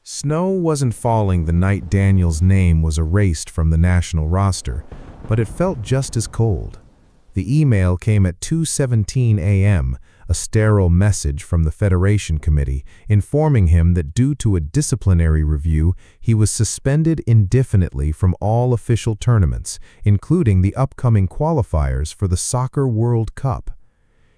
Snow wasn't falling the night Daniel's name was erased from the national roster, but it felt just as cold. The email came at 2:17 a.m., a sterile message from the Federation Committee informing him that due to a disciplinary review, he was suspended indefinitely from all official tournaments, including the upcoming qualifiers for the Soccer World Cup.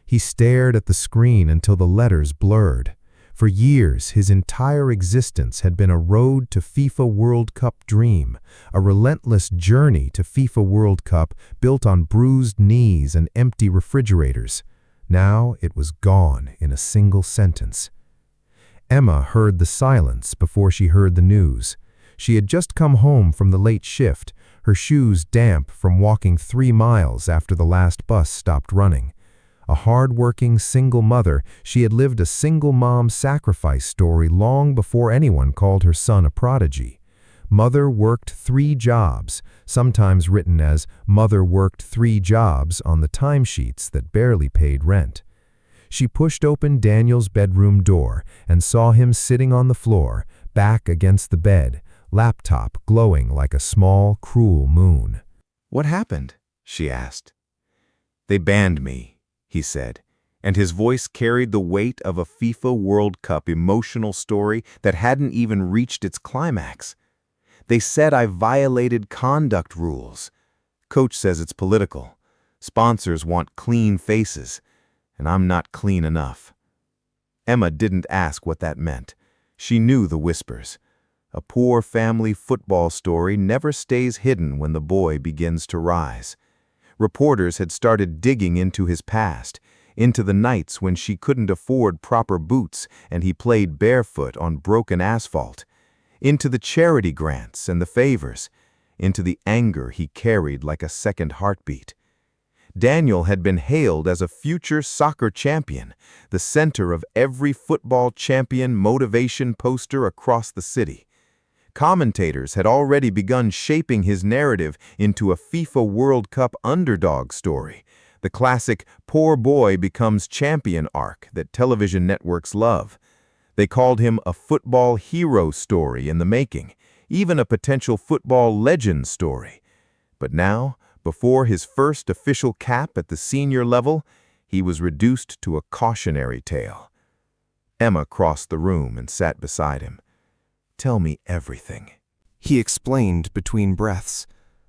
He stared at the screen until the letters blurred. For years, his entire existence had been a road to FIFA World Cup dream, a relentless journey to FIFA World Cup built on bruised knees and empty refrigerators. Now it was gone in a single sentence. Emma heard the silence before she heard the news. She had just come home from the late shift, her shoes damp from walking 3 miles after the last bus stopped running. A hard-working single mother, she had lived a single mom sacrifice story long before anyone called her son a prodigy. Mother worked 3 jobs, sometimes written as Mother worked 3 jobs on the timesheets that barely paid rent. She pushed open Daniel's bedroom door and saw him sitting on the floor, back against the bed, laptop glowing like a small, cruel moon. "What happened?" she asked. "They banned me," he said, and his voice carried the weight of a FIFA World Cup emotional story that hadn't even reached its climax. "They said I violated conduct rules. Coach says it's political. Sponsors want clean faces, and I'm not clean enough." Emma didn't ask what that meant. She knew the whispers. A poor family football story never stays hidden when the boy begins to rise. Reporters had started digging into his past, into the nights when she couldn't afford proper boots and he played barefoot on broken asphalt, into the charity grants and the favors, into the anger he carried like a second heartbeat. Daniel had been hailed as a future soccer champion, the center of every football champion motivation poster across the city. Commentators had already begun shaping his narrative into a FIFA World Cup underdog story, the classic poor boy becomes champion arc that television networks love. They called him a football hero story in the making, even a potential football legend story. But now, before his first official cap at the senior level, he was reduced to a cautionary tale. Emma crossed the room and sat beside him. "Tell me everything," he explained between breaths.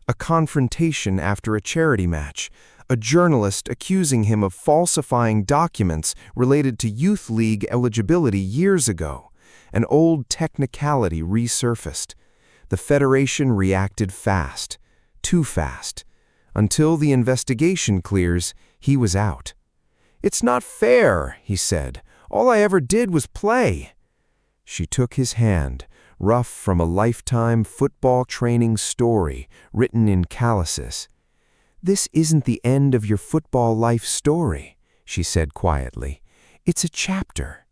A confrontation after a charity match, a journalist accusing him of falsifying documents related to youth league eligibility years ago. An old technicality resurfaced. The Federation reacted fast, too fast. Until the investigation clears, he was out. "It's not fair," he said. "All I ever did was play." She took his hand, rough from a lifetime football training story written in calluses. "This isn't the end of your football life story," she said quietly. "It's a chapter."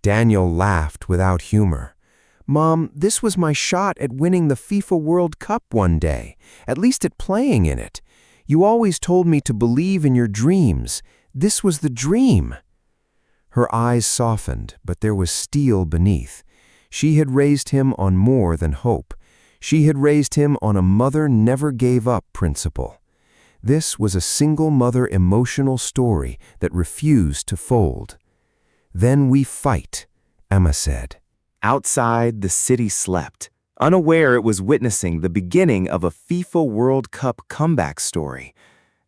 Daniel laughed without humor. "Mom, this was my shot at winning the FIFA World Cup one day, at least at playing in it. You always told me to believe in your dreams. This was the dream." Her eyes softened, but there was steel beneath. She had raised him on more than hope. She had raised him on a mother never gave up principle. This was a single mother emotional story that refused to fold. "Then we fight," Emma said. Outside, the city slept, unaware it was witnessing the beginning of a FIFA World Cup comeback story.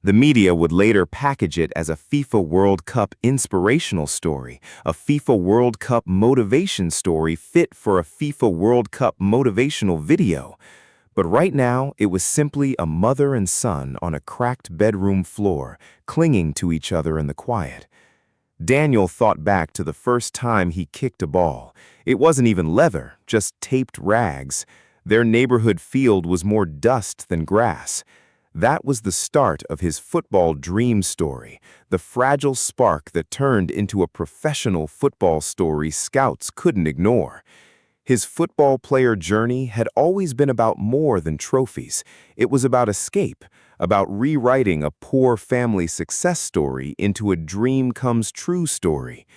The media would later package it as a FIFA World Cup inspirational story, a FIFA World Cup motivation story fit for a FIFA World Cup motivational video. But right now, it was simply a mother and son on a cracked bedroom floor, clinging to each other in the quiet. Daniel thought back to the first time he kicked a ball. It wasn't even leather, just taped rags. Their neighborhood field was more dust than grass. That was the start of his football dream story, the fragile spark that turned into a professional football story scouts couldn't ignore. His football player journey had always been about more than trophies. It was about escape, about rewriting a poor family success story into a dream comes true story.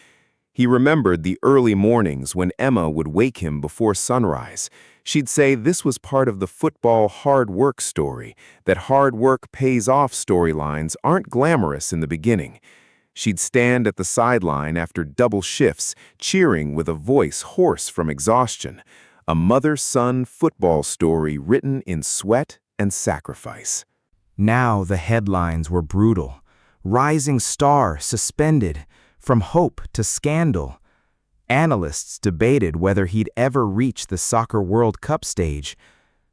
He remembered the early mornings when Emma would wake him before sunrise. She'd say this was part of the football hard work story, that hard work pays off storylines aren't glamorous in the beginning. She'd stand at the sideline after double shifts, cheering with a voice hoarse from exhaustion. A mother-son football story written in sweat and sacrifice. Now the headlines were brutal. Rising star suspended, from hope to scandal. Analysts debated whether he'd ever reach the Soccer World Cup stage.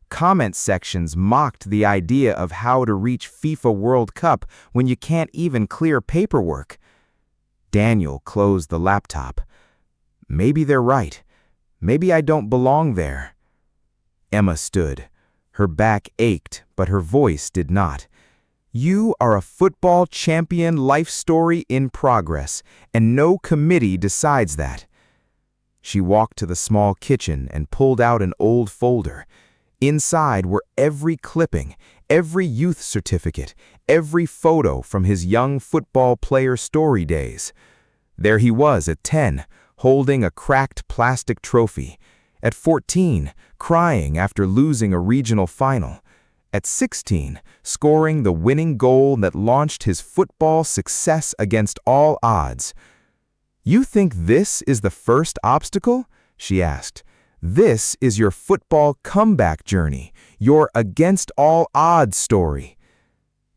Comment sections mocked the idea of how to reach FIFA World Cup when you can't even clear paperwork. Daniel closed the laptop. Maybe they're right. Maybe I don't belong there. Emma stood. Her back ached, but her voice did not. You are a football champion life story in progress, and no committee decides that. She walked to the small kitchen and pulled out an old folder. Inside were every clipping, every youth certificate, every photo from his young football player story days. There he was at 10, holding a cracked plastic trophy. At 14, crying after losing a regional final. At 16, scoring the winning goal that launched his football success against all odds. You think this is the first obstacle? She asked. This is your football comeback journey, your against all odds story.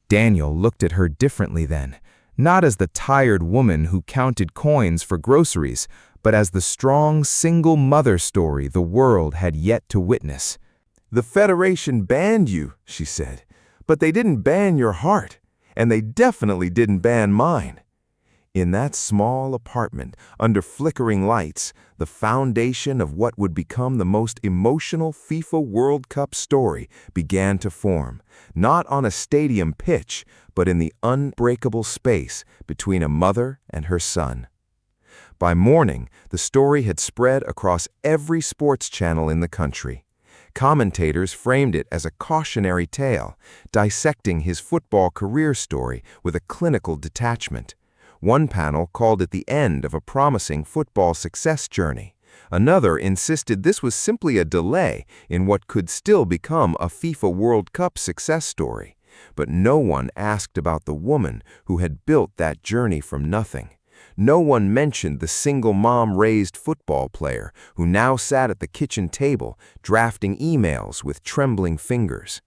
Daniel looked at her differently then, not as the tired woman who counted coins for groceries, but as the strong single mother story the world had yet to witness. The Federation banned you, she said, but they didn't ban your heart, and they definitely didn't ban mine. In that small apartment, under flickering lights, the foundation of what would become the most emotional FIFA World Cup story began to form, not on a stadium pitch, but in the unbreakable space between a mother and her son. By morning, the story had spread across every sports channel in the country. Commentators framed it as a cautionary tale, dissecting his football career story with a clinical detachment. One panel called it the end of a promising football success journey. Another insisted this was simply a delay in what could still become a FIFA World Cup success story. But no one asked about the woman who had built that journey from nothing. No one mentioned the single mom-raised football player who now sat at the kitchen table drafting emails with trembling fingers.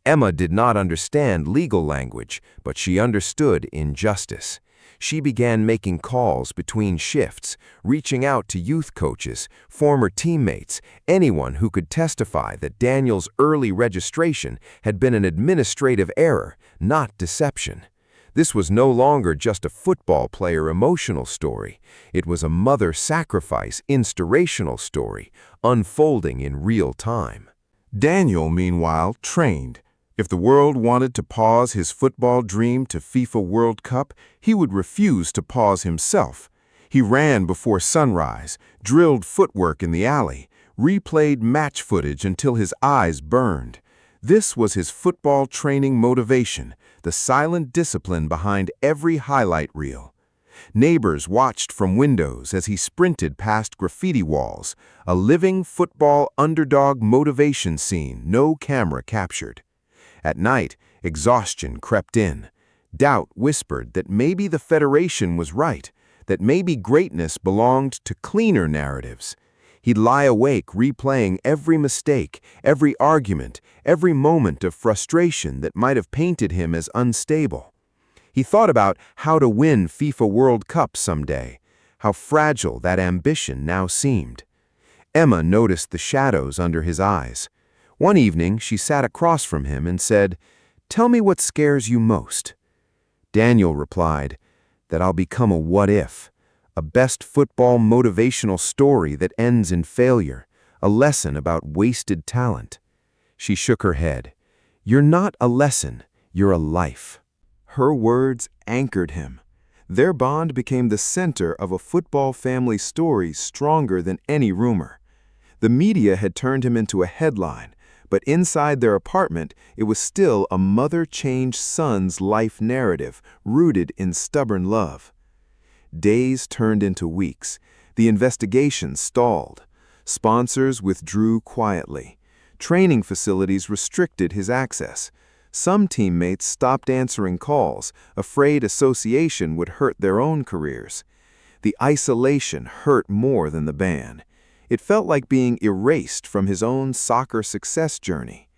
Emma did not understand legal language, but she understood injustice. She began making calls between shifts, reaching out to youth coaches, former teammates, anyone who could testify that Daniel's early registration had been an administrative error, not deception. This was no longer just a football player emotional story. It was a mother sacrifice inspirational story, unfolding in real time. Daniel, meanwhile, trained. If the world wanted to pause his football dream to FIFA World Cup, he would refuse to pause himself. He ran before sunrise, drilled footwork in the alley, replayed match footage until his eyes burned. This was his football training motivation, the silent discipline behind every highlight reel. Neighbors watched from windows as he sprinted past graffiti walls, a living football underdog motivation scene no camera captured. At night, exhaustion crept in. Doubt whispered that maybe the Federation was right, that maybe greatness belonged to cleaner narratives. He'd lie awake replaying every mistake, every argument, every moment of frustration that might have painted him as unstable. He thought about how to win FIFA World Cup someday, how fragile that ambition now seemed. Emma noticed the shadows under his eyes. One evening, she sat across from him and said, "Tell me what scares you most." Daniel replied, "That I'll become a what-if. A best football motivational story that ends in failure, a lesson about wasted talent." She shook her head. "You're not a lesson, you're a life." Her words anchored him. Their bond became the center of a football family story stronger than any rumor. The media had turned him into a headline, but inside their apartment, it was still a mother-changed son's life narrative rooted in stubborn love. Days turned into weeks. The investigation stalled. Sponsors withdrew quietly. Training facilities restricted his access. Some teammates stopped answering calls, afraid association would hurt their own careers. The isolation hurt more than the ban. It felt like being erased from his own soccer success journey.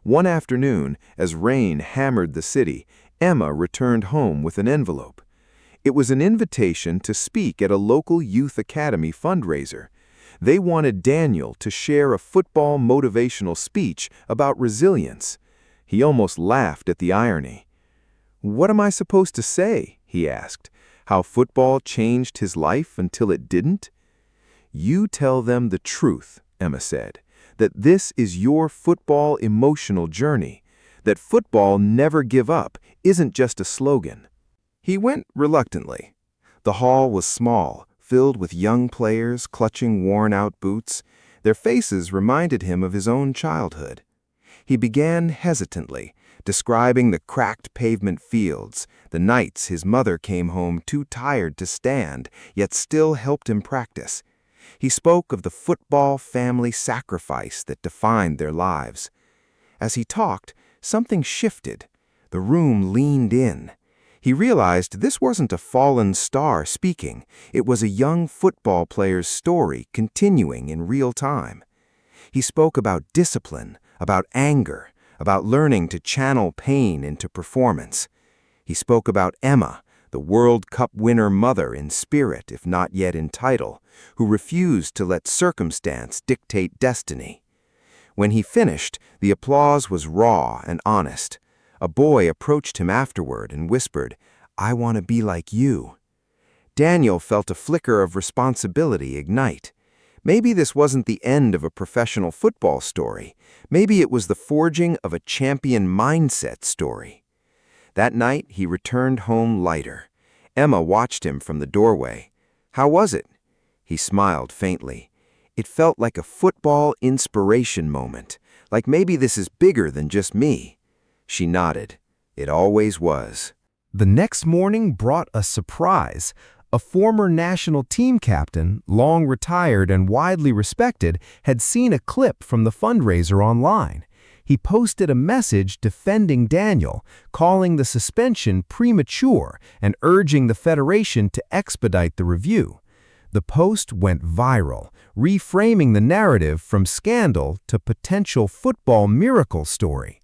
One afternoon, as rain hammered the city, Emma returned home with an envelope. It was an invitation to speak at a local youth academy fundraiser. They wanted Daniel to share a football motivational speech about resilience. He almost laughed at the irony. "What am I supposed to say?" he asked. "How football changed his life until it didn't?" "You tell them the truth," Emma said, "that this is your football emotional journey, that football never give up isn't just a slogan." He went reluctantly. The hall was small, filled with young players clutching worn-out boots. Their faces reminded him of his own childhood. He began hesitantly, describing the cracked pavement fields, the nights his mother came home too tired to stand, yet still helped him practice. He spoke of the football family sacrifice that defined their lives. As he talked, something shifted. The room leaned in. He realized this wasn't a fallen star speaking. It was a young football player's story continuing in real time. He spoke about discipline, about anger, about learning to channel pain into performance. He spoke about Emma, the World Cup winner mother in spirit if not yet in title, who refused to let circumstance dictate destiny. When he finished, the applause was raw and honest. A boy approached him afterward and whispered, "I want to be like you." Daniel felt a flicker of responsibility ignite. Maybe this wasn't the end of a professional football story. Maybe it was the forging of a champion mindset story. That night, he returned home lighter. Emma watched him from the doorway. "How was it?" He smiled faintly. It felt like a football inspiration moment, like maybe this is bigger than just me. She nodded. It always was. The next morning brought a surprise. A former national team captain, long retired and widely respected, had seen a clip from the fundraiser online. He posted a message defending Daniel, calling the suspension premature and urging the federation to expedite the review. The post went viral, reframing the narrative from scandal to potential football miracle story.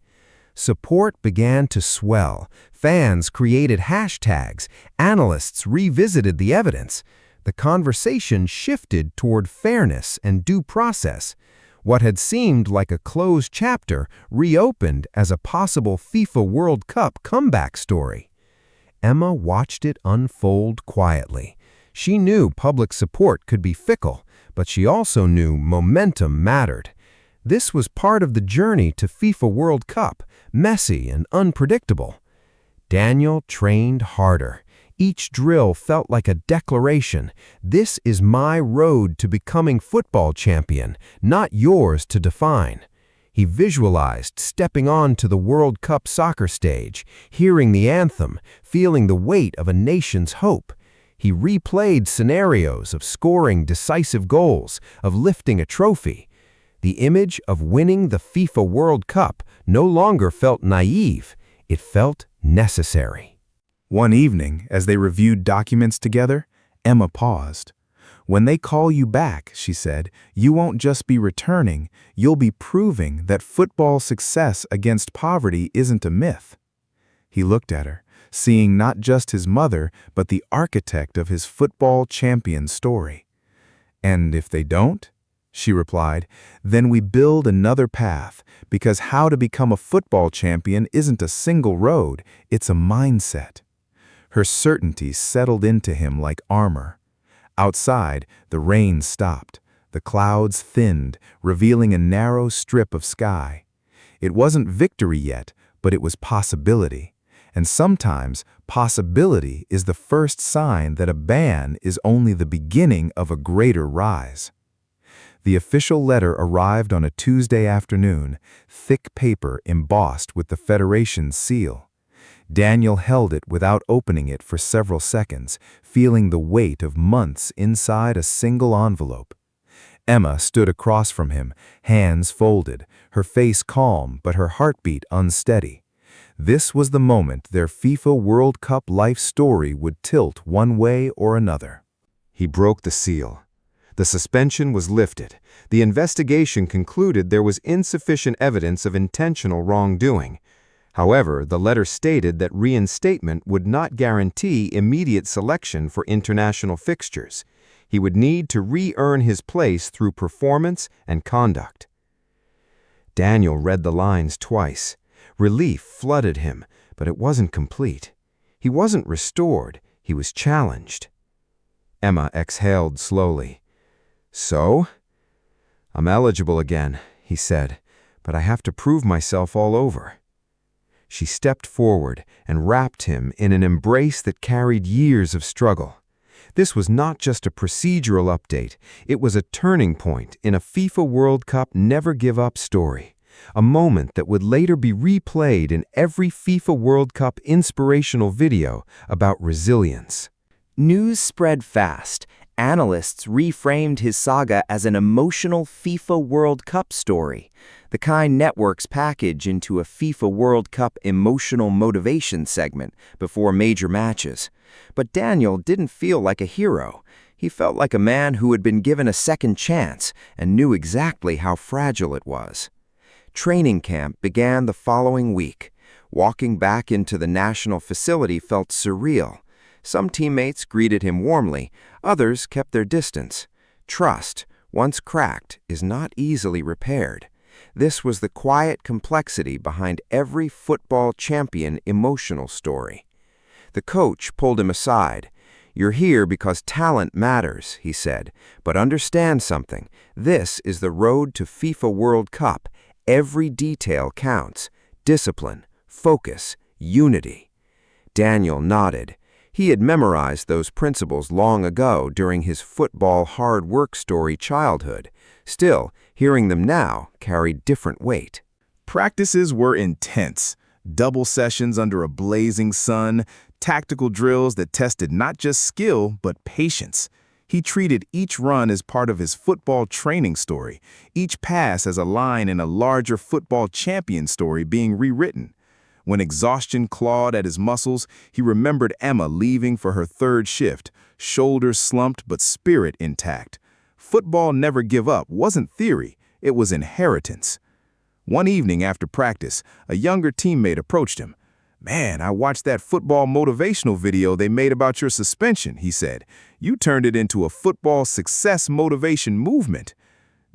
Support began to swell. Fans created hashtags. Analysts revisited the evidence. The conversation shifted toward fairness and due process. What had seemed like a closed chapter reopened as a possible FIFA World Cup comeback story. Emma watched it unfold quietly. She knew public support could be fickle, but she also knew momentum mattered. This was part of the journey to FIFA World Cup, messy and unpredictable. Daniel trained harder. Each drill felt like a declaration. This is my road to becoming football champion, not yours to define. He visualized stepping onto the World Cup soccer stage, hearing the anthem, feeling the weight of a nation's hope. He replayed scenarios of scoring decisive goals, of lifting a trophy. The image of winning the FIFA World Cup no longer felt naive, it felt necessary. One evening, as they reviewed documents together, Emma paused. "When they call you back," she said, "you won't just be returning, you'll be proving that football success against poverty isn't a myth." He looked at her, seeing not just his mother, but the architect of his football champion story. "And if they don't?" she replied, "then we build another path, because how to become a football champion isn't a single road, it's a mindset." Her certainty settled into him like armor. Outside, the rain stopped. The clouds thinned, revealing a narrow strip of sky. It wasn't victory yet, but it was possibility. And sometimes, possibility is the first sign that a ban is only the beginning of a greater rise. The official letter arrived on a Tuesday afternoon, thick paper embossed with the Federation's seal. Daniel held it without opening it for several seconds, feeling the weight of months inside a single envelope. Emma stood across from him, hands folded, her face calm but her heartbeat unsteady. This was the moment their FIFA World Cup life story would tilt one way or another. He broke the seal. The suspension was lifted. The investigation concluded there was insufficient evidence of intentional wrongdoing. However, the letter stated that reinstatement would not guarantee immediate selection for international fixtures. He would need to re-earn his place through performance and conduct. Daniel read the lines twice. Relief flooded him, but it wasn't complete. He wasn't restored, he was challenged. Emma exhaled slowly. "So? I'm eligible again," he said, "but I have to prove myself all over." She stepped forward and wrapped him in an embrace that carried years of struggle. This was not just a procedural update, it was a turning point in a FIFA World Cup never-give-up story. A moment that would later be replayed in every FIFA World Cup inspirational video about resilience. News spread fast. Analysts reframed his saga as an emotional FIFA World Cup story, the kind networks package into a FIFA World Cup emotional motivation segment before major matches. But Daniel didn't feel like a hero. He felt like a man who had been given a second chance and knew exactly how fragile it was. Training camp began the following week. Walking back into the national facility felt surreal. Some teammates greeted him warmly, others kept their distance. Trust, once cracked, is not easily repaired. This was the quiet complexity behind every football champion emotional story. The coach pulled him aside. "You're here because talent matters," he said, "but understand something. This is the road to FIFA World Cup. Every detail counts. Discipline, focus, unity." Daniel nodded. He had memorized those principles long ago during his football hard work story childhood. Still, hearing them now carried different weight. Practices were intense. Double sessions under a blazing sun, tactical drills that tested not just skill, but patience. He treated each run as part of his football training story, each pass as a line in a larger football champion story being rewritten. When exhaustion clawed at his muscles, he remembered Emma leaving for her third shift, shoulders slumped but spirit intact. Football never give up wasn't theory, it was inheritance. One evening after practice, a younger teammate approached him. "Man, I watched that football motivational video they made about your suspension," he said. "You turned it into a football success motivation movement."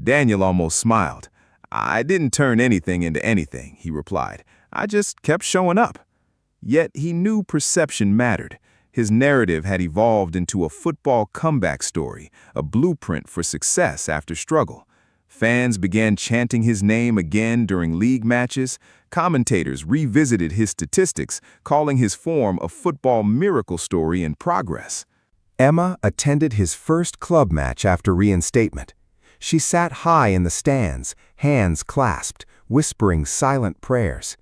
Daniel almost smiled. "I didn't turn anything into anything," he replied. "I just kept showing up." Yet he knew perception mattered. His narrative had evolved into a football comeback story, a blueprint for success after struggle. Fans began chanting his name again during league matches. Commentators revisited his statistics, calling his form a football miracle story in progress. Emma attended his first club match after reinstatement. She sat high in the stands, hands clasped, whispering silent prayers.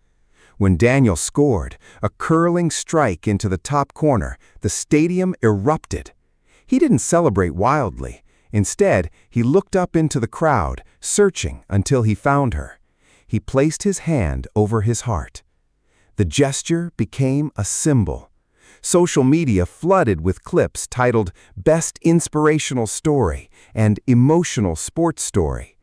When Daniel scored, a curling strike into the top corner, the stadium erupted. He didn't celebrate wildly. Instead, he looked up into the crowd, searching until he found her. He placed his hand over his heart. The gesture became a symbol. Social media flooded with clips titled Best Inspirational Story and Emotional Sports Story.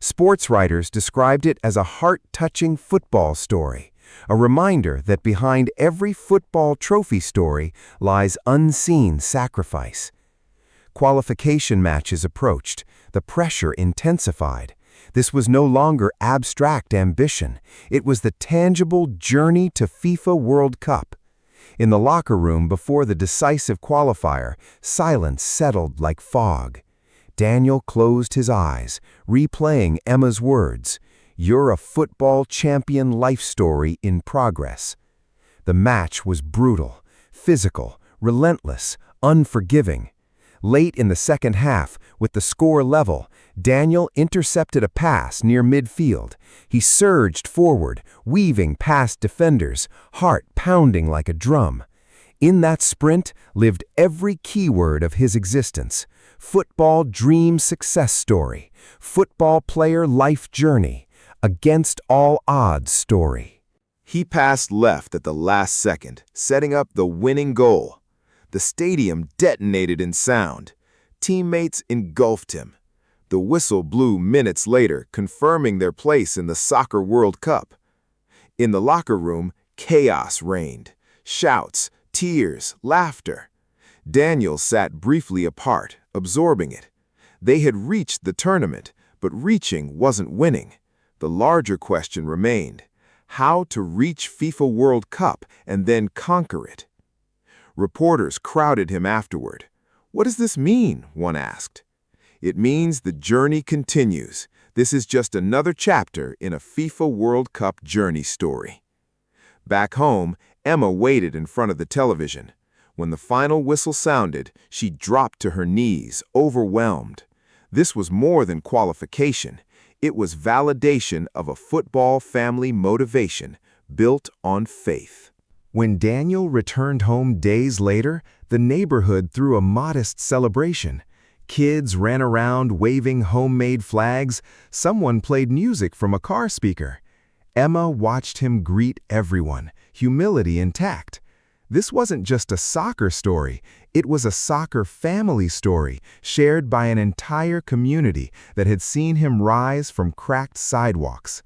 Sports writers described it as a heart-touching football story, a reminder that behind every football trophy story lies unseen sacrifice. Qualification matches approached. The pressure intensified. This was no longer abstract ambition. It was the tangible journey to FIFA World Cup. In the locker room before the decisive qualifier, silence settled like fog. Daniel closed his eyes, replaying Emma's words, "You're a football champion life story in progress." The match was brutal, physical, relentless, unforgiving. Late in the second half, with the score level, Daniel intercepted a pass near midfield. He surged forward, weaving past defenders, heart pounding like a drum. In that sprint lived every keyword of his existence: football dream success story, football player life journey, against all odds story. He passed left at the last second, setting up the winning goal. The stadium detonated in sound. Teammates engulfed him. The whistle blew minutes later, confirming their place in the Soccer World Cup. In the locker room, chaos reigned. Shouts, tears, laughter. Daniel sat briefly apart, absorbing it. They had reached the tournament, but reaching wasn't winning. The larger question remained: how to reach FIFA World Cup and then conquer it. Reporters crowded him afterward. "What does this mean?" one asked. "It means the journey continues. This is just another chapter in a FIFA World Cup journey story." Back home, Emma waited in front of the television. When the final whistle sounded, she dropped to her knees, overwhelmed. This was more than qualification. It was validation of a football family motivation built on faith. When Daniel returned home days later, the neighborhood threw a modest celebration. Kids ran around waving homemade flags. Someone played music from a car speaker. Emma watched him greet everyone, humility intact. This wasn't just a soccer story, it was a soccer family story shared by an entire community that had seen him rise from cracked sidewalks.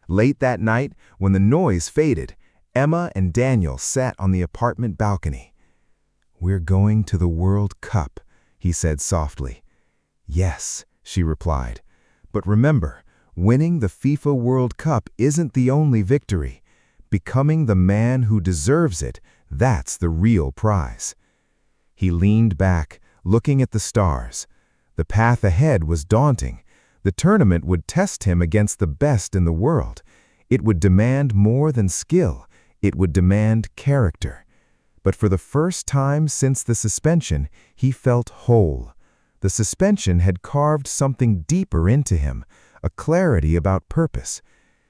Late that night, when the noise faded, Emma and Daniel sat on the apartment balcony. "We're going to the World Cup," he said softly. "Yes," she replied. "But remember, winning the FIFA World Cup isn't the only victory. Becoming the man who deserves it, that's the real prize." He leaned back, looking at the stars. The path ahead was daunting. The tournament would test him against the best in the world. It would demand more than skill. It would demand character. But for the first time since the suspension, he felt whole. The suspension had carved something deeper into him, a clarity about purpose.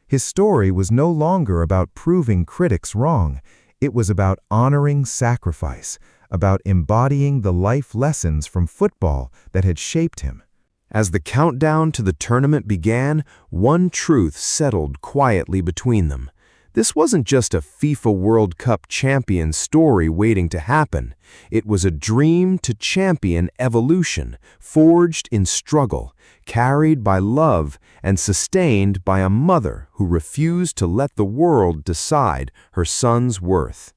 His story was no longer about proving critics wrong. It was about honoring sacrifice, about embodying the life lessons from football that had shaped him. As the countdown to the tournament began, one truth settled quietly between them. This wasn't just a FIFA World Cup champion story waiting to happen. It was a dream to champion evolution, forged in struggle, carried by love, and sustained by a mother who refused to let the world decide her son's worth.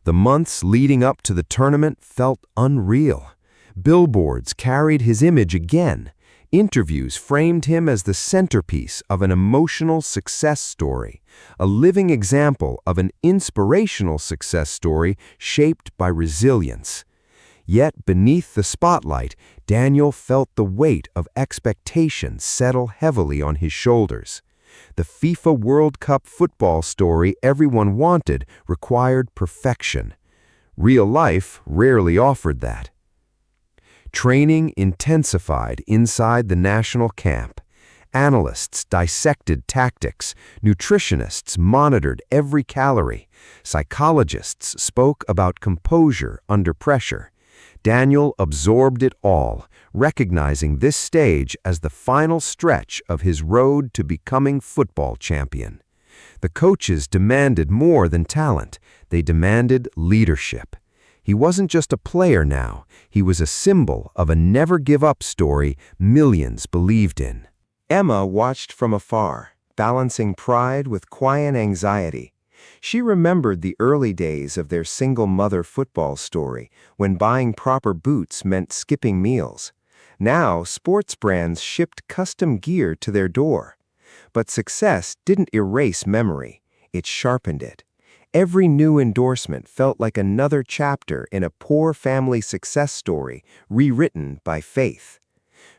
The months leading up to the tournament felt unreal. Billboards carried his image again. Interviews framed him as the centerpiece of an emotional success story, a living example of an inspirational success story shaped by resilience. Yet beneath the spotlight, Daniel felt the weight of expectation settle heavily on his shoulders. The FIFA World Cup football story everyone wanted required perfection. Real life rarely offered that. Training intensified inside the national camp. Analysts dissected tactics, nutritionists monitored every calorie, psychologists spoke about composure under pressure. Daniel absorbed it all, recognizing this stage as the final stretch of his road to becoming football champion. The coaches demanded more than talent, they demanded leadership. He wasn't just a player now, he was a symbol of a never-give-up story millions believed in. Emma watched from afar, balancing pride with quiet anxiety. She remembered the early days of their single-mother football story, when buying proper boots meant skipping meals. Now, sports brands shipped custom gear to their door. But success didn't erase memory, it sharpened it. Every new endorsement felt like another chapter in a poor family success story rewritten by faith.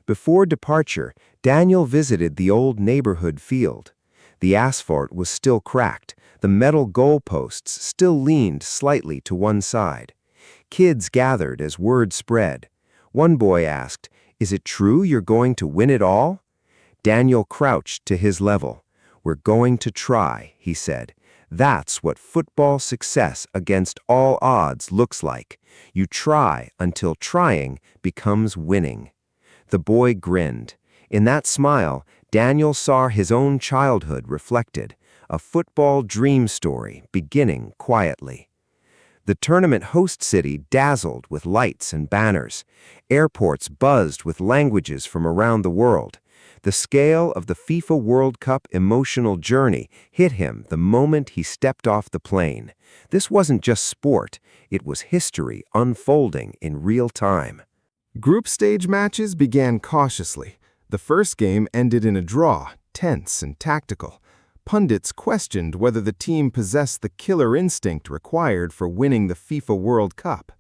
Before departure, Daniel visited the old neighborhood field. The asphalt was still cracked, the metal goalposts still leaned slightly to one side. Kids gathered as word spread. One boy asked, Is it true you're going to win it all? Daniel crouched to his level. We're going to try, he said. That's what football success against all odds looks like. You try until trying becomes winning. The boy grinned. In that smile, Daniel saw his own childhood reflected, a football dream story beginning quietly. The tournament host city dazzled with lights and banners. Airports buzzed with languages from around the world. The scale of the FIFA World Cup emotional journey hit him the moment he stepped off the plane. This wasn't just sport, it was history unfolding in real time. Group stage matches began cautiously. The first game ended in a draw, tense and tactical. Pundits questioned whether the team possessed the killer instinct required for winning the FIFA World Cup.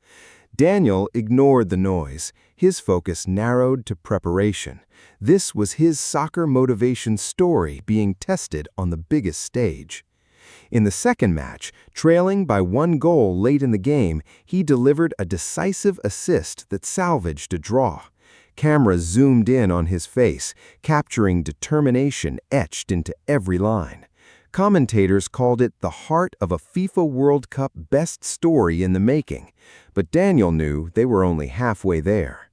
Daniel ignored the noise. His focus narrowed to preparation. This was his soccer motivation story being tested on the biggest stage. In the second match, trailing by 1 goal late in the game, he delivered a decisive assist that salvaged a draw. Cameras zoomed in on his face, capturing determination etched into every line. Commentators called it the heart of a FIFA World Cup best story in the making, but Daniel knew they were only halfway there.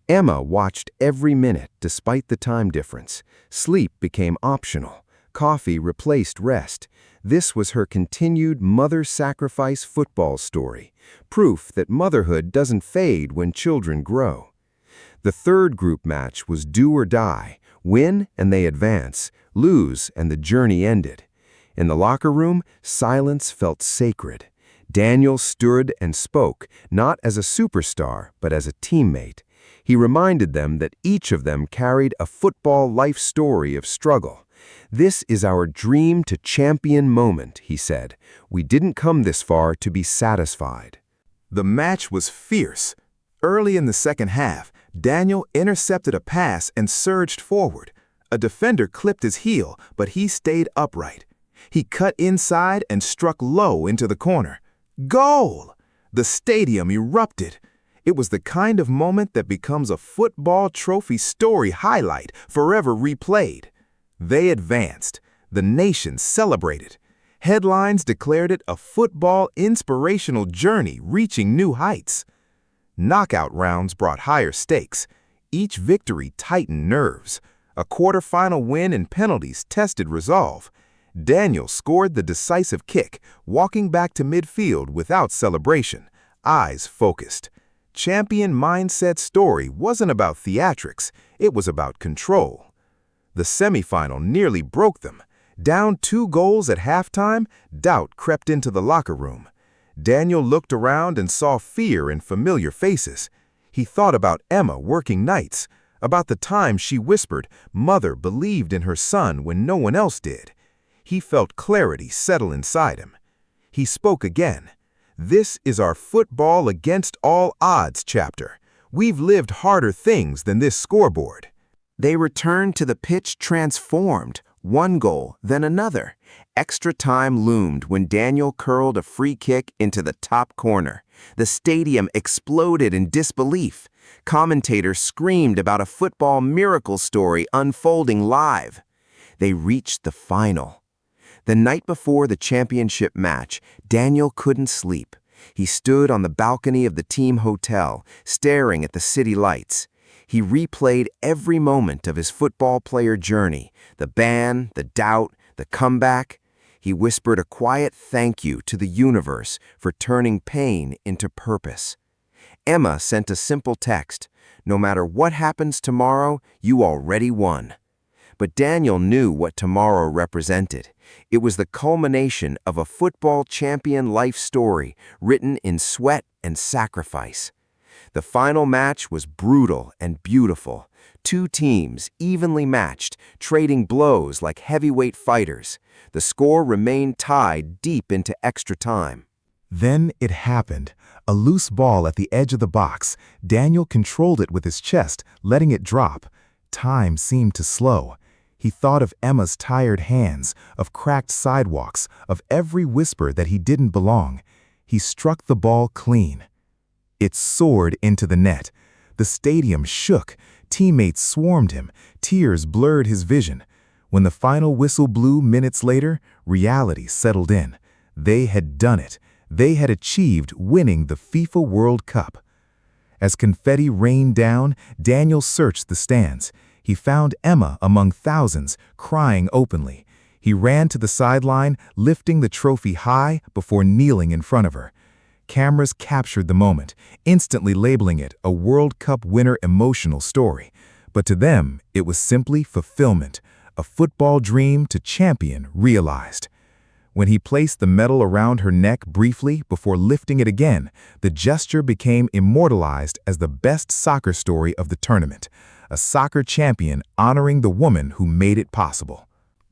Emma watched every minute despite the time difference. Sleep became optional. Coffee replaced rest. This was her continued mother-sacrifice football story, proof that motherhood doesn't fade when children grow. The third group match was do or die. Win and they advance, lose and the journey ended. In the locker room, silence felt sacred. Daniel stood and spoke, not as a superstar, but as a teammate. He reminded them that each of them carried a football life story of struggle. This is our dream to champion moment, he said. We didn't come this far to be satisfied. The match was fierce. Early in the second half, Daniel intercepted a pass and surged forward. A defender clipped his heel, but he stayed upright. He cut inside and struck low into the corner. Goal! The stadium erupted. It was the kind of moment that becomes a football trophy story highlight, forever replayed. They advanced. The nation celebrated. Headlines declared it a football inspirational journey reaching new heights. Knockout rounds brought higher stakes. Each victory tightened nerves. A quarterfinal win in penalties tested resolve. Daniel scored the decisive kick, walking back to midfield without celebration, eyes focused. Champion mindset story wasn't about theatrics, it was about control. The semifinal nearly broke them. Down 2 goals at halftime, doubt crept into the locker room. Daniel looked around and saw fear in familiar faces. He thought about Emma working nights, about the time she whispered, "Mother believed in her son when no one else did." He felt clarity settle inside him. He spoke again. "This is our football against all odds chapter. We've lived harder things than this scoreboard." They returned to the pitch transformed, 1 goal, then another. Extra time loomed when Daniel curled a free kick into the top corner. The stadium exploded in disbelief. Commentators screamed about a football miracle story unfolding live. They reached the final. The night before the championship match, Daniel couldn't sleep. He stood on the balcony of the team hotel, staring at the city lights. He replayed every moment of his football player journey, the ban, the doubt, the comeback. He whispered a quiet thank you to the universe for turning pain into purpose. Emma sent a simple text, "No matter what happens tomorrow, you already won." But Daniel knew what tomorrow represented. It was the culmination of a football champion life story written in sweat and sacrifice. The final match was brutal and beautiful. 2 teams, evenly matched, trading blows like heavyweight fighters. The score remained tied deep into extra time. Then it happened. A loose ball at the edge of the box. Daniel controlled it with his chest, letting it drop. Time seemed to slow. He thought of Emma's tired hands, of cracked sidewalks, of every whisper that he didn't belong. He struck the ball clean. It soared into the net. The stadium shook. Teammates swarmed him. Tears blurred his vision. When the final whistle blew minutes later, reality settled in. They had done it. They had achieved winning the FIFA World Cup. As confetti rained down, Daniel searched the stands. He found Emma among thousands, crying openly. He ran to the sideline, lifting the trophy high before kneeling in front of her. Cameras captured the moment, instantly labeling it a World Cup winner emotional story. But to them, it was simply fulfillment, a football dream to champion realized. When he placed the medal around her neck briefly before lifting it again, the gesture became immortalized as the best soccer story of the tournament, a soccer champion honoring the woman who made it possible.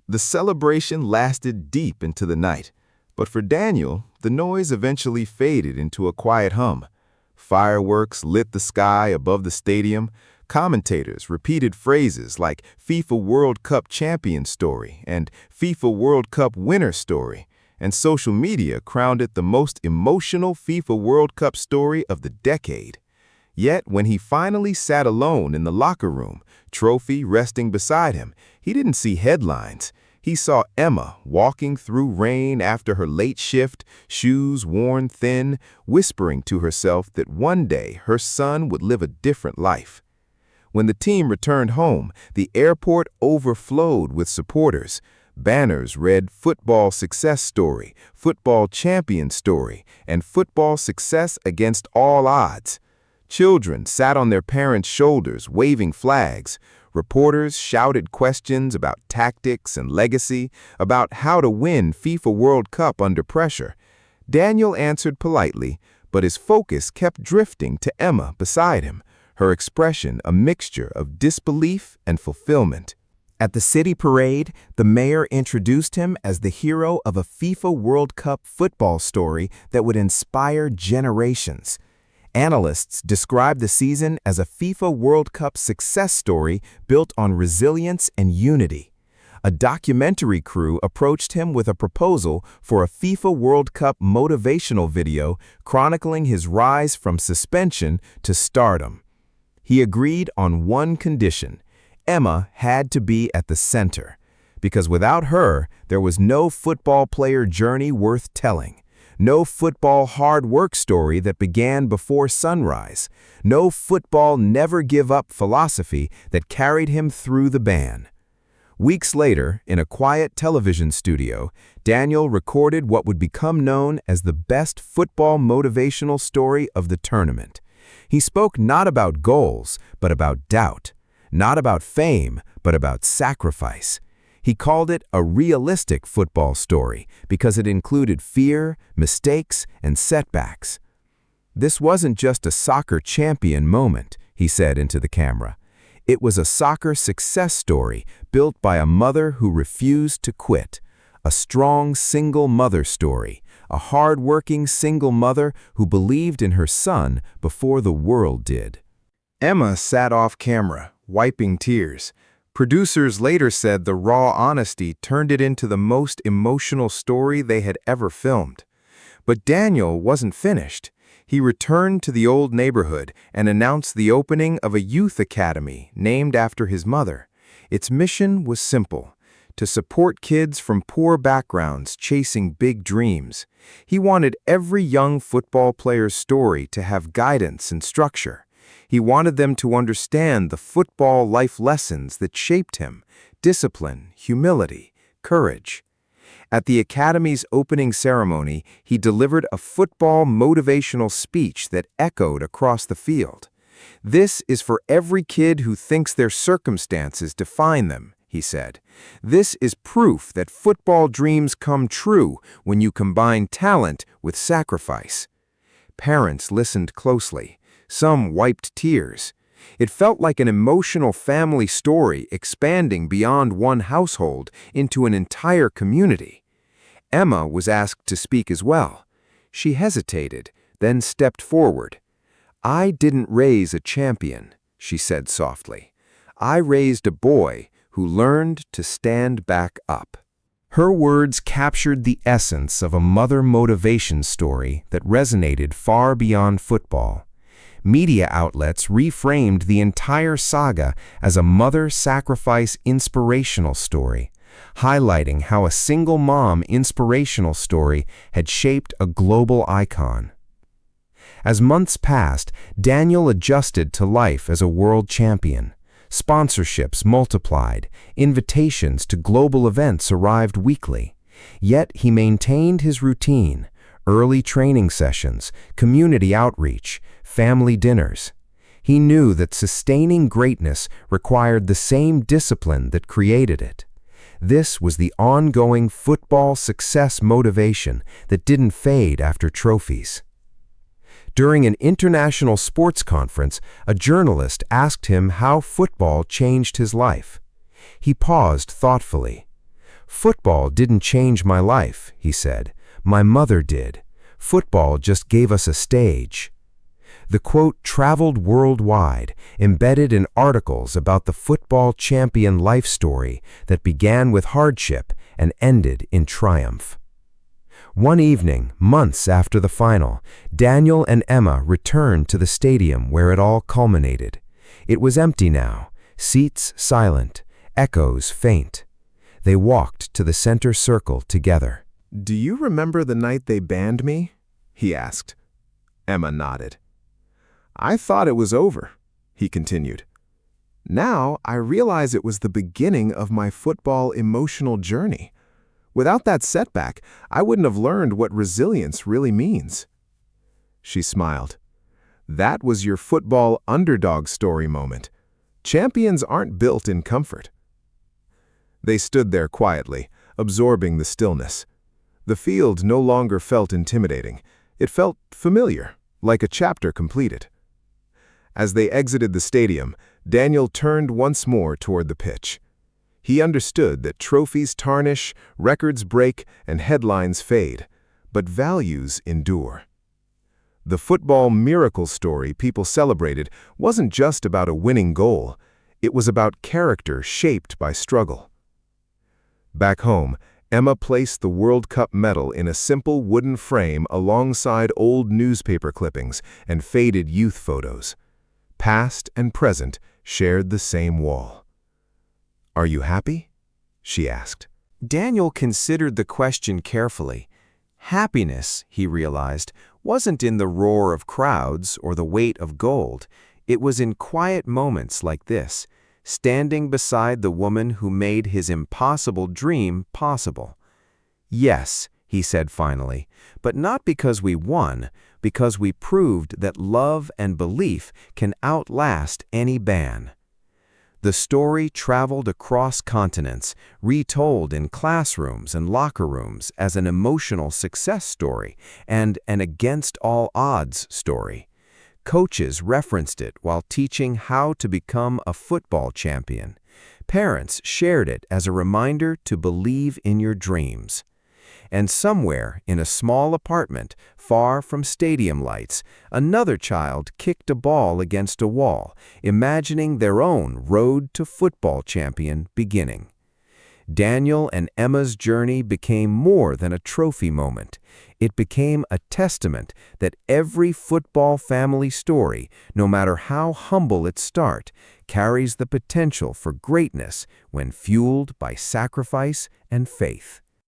The celebration lasted deep into the night, but for Daniel, the noise eventually faded into a quiet hum. Fireworks lit the sky above the stadium. Commentators repeated phrases like FIFA World Cup champion story and FIFA World Cup winner story, and social media crowned it the most emotional FIFA World Cup story of the decade. Yet, when he finally sat alone in the locker room, trophy resting beside him, he didn't see headlines. He saw Emma walking through rain after her late shift, shoes worn thin, whispering to herself that one day her son would live a different life. When the team returned home, the airport overflowed with supporters. Banners read Football Success Story, Football Champion Story, and Football Success Against All Odds. Children sat on their parents' shoulders waving flags. Reporters shouted questions about tactics and legacy, about how to win FIFA World Cup under pressure. Daniel answered politely, but his focus kept drifting to Emma beside him, her expression a mixture of disbelief and fulfillment. At the city parade, the mayor introduced him as the hero of a FIFA World Cup football story that would inspire generations. Analysts described the season as a FIFA World Cup success story built on resilience and unity. A documentary crew approached him with a proposal for a FIFA World Cup motivational video chronicling his rise from suspension to stardom. He agreed on one condition: Emma had to be at the center, because without her, there was no football player journey worth telling, no football hard work story that began before sunrise, no football never give up philosophy that carried him through the ban. Weeks later, in a quiet television studio, Daniel recorded what would become known as the best football motivational story of the tournament. He spoke not about goals, but about doubt, not about fame, but about sacrifice. He called it a realistic football story because it included fear, mistakes, and setbacks. This wasn't just a soccer champion moment, he said into the camera. It was a soccer success story built by a mother who refused to quit, a strong single mother story, a hard-working single mother who believed in her son before the world did. Emma sat off camera, wiping tears. Producers later said the raw honesty turned it into the most emotional story they had ever filmed. But Daniel wasn't finished. He returned to the old neighborhood and announced the opening of a youth academy named after his mother. Its mission was simple: to support kids from poor backgrounds chasing big dreams. He wanted every young football player's story to have guidance and structure. He wanted them to understand the football life lessons that shaped him: discipline, humility, courage. At the Academy's opening ceremony, he delivered a football motivational speech that echoed across the field. "This is for every kid who thinks their circumstances define them," he said. "This is proof that football dreams come true when you combine talent with sacrifice." Parents listened closely. Some wiped tears. It felt like an emotional family story expanding beyond one household into an entire community. Emma was asked to speak as well. She hesitated, then stepped forward. "I didn't raise a champion," she said softly. "I raised a boy who learned to stand back up." Her words captured the essence of a mother motivation story that resonated far beyond football. Media outlets reframed the entire saga as a mother-sacrifice inspirational story, highlighting how a single mom inspirational story had shaped a global icon. As months passed, Daniel adjusted to life as a world champion. Sponsorships multiplied, invitations to global events arrived weekly. Yet he maintained his routine: early training sessions, community outreach, family dinners. He knew that sustaining greatness required the same discipline that created it. This was the ongoing football success motivation that didn't fade after trophies. During an international sports conference, a journalist asked him how football changed his life. He paused thoughtfully. "Football didn't change my life," he said. "My mother did. Football just gave us a stage." The quote traveled worldwide, embedded in articles about the football champion life story that began with hardship and ended in triumph. One evening, months after the final, Daniel and Emma returned to the stadium where it all culminated. It was empty now, seats silent, echoes faint. They walked to the center circle together. "Do you remember the night they banned me?" he asked. Emma nodded. "I thought it was over," he continued. "Now I realize it was the beginning of my football emotional journey. Without that setback, I wouldn't have learned what resilience really means." She smiled. "That was your football underdog story moment. Champions aren't built in comfort." They stood there quietly, absorbing the stillness. The field no longer felt intimidating. It felt familiar, like a chapter completed. As they exited the stadium, Daniel turned once more toward the pitch. He understood that trophies tarnish, records break, and headlines fade, but values endure. The football miracle story people celebrated wasn't just about a winning goal. It was about character shaped by struggle. Back home, Emma placed the World Cup medal in a simple wooden frame alongside old newspaper clippings and faded youth photos. Past and present shared the same wall. "Are you happy?" she asked. Daniel considered the question carefully. Happiness, he realized, wasn't in the roar of crowds or the weight of gold. It was in quiet moments like this, standing beside the woman who made his impossible dream possible. "Yes," he said finally, "but not because we won, because we proved that love and belief can outlast any ban." The story traveled across continents, retold in classrooms and locker rooms as an emotional success story and an against-all-odds story. Coaches referenced it while teaching how to become a football champion. Parents shared it as a reminder to believe in your dreams. And somewhere in a small apartment, far from stadium lights, another child kicked a ball against a wall, imagining their own road to football champion beginning. Daniel and Emma's journey became more than a trophy moment. It became a testament that every football family story, no matter how humble its start, carries the potential for greatness when fueled by sacrifice and faith.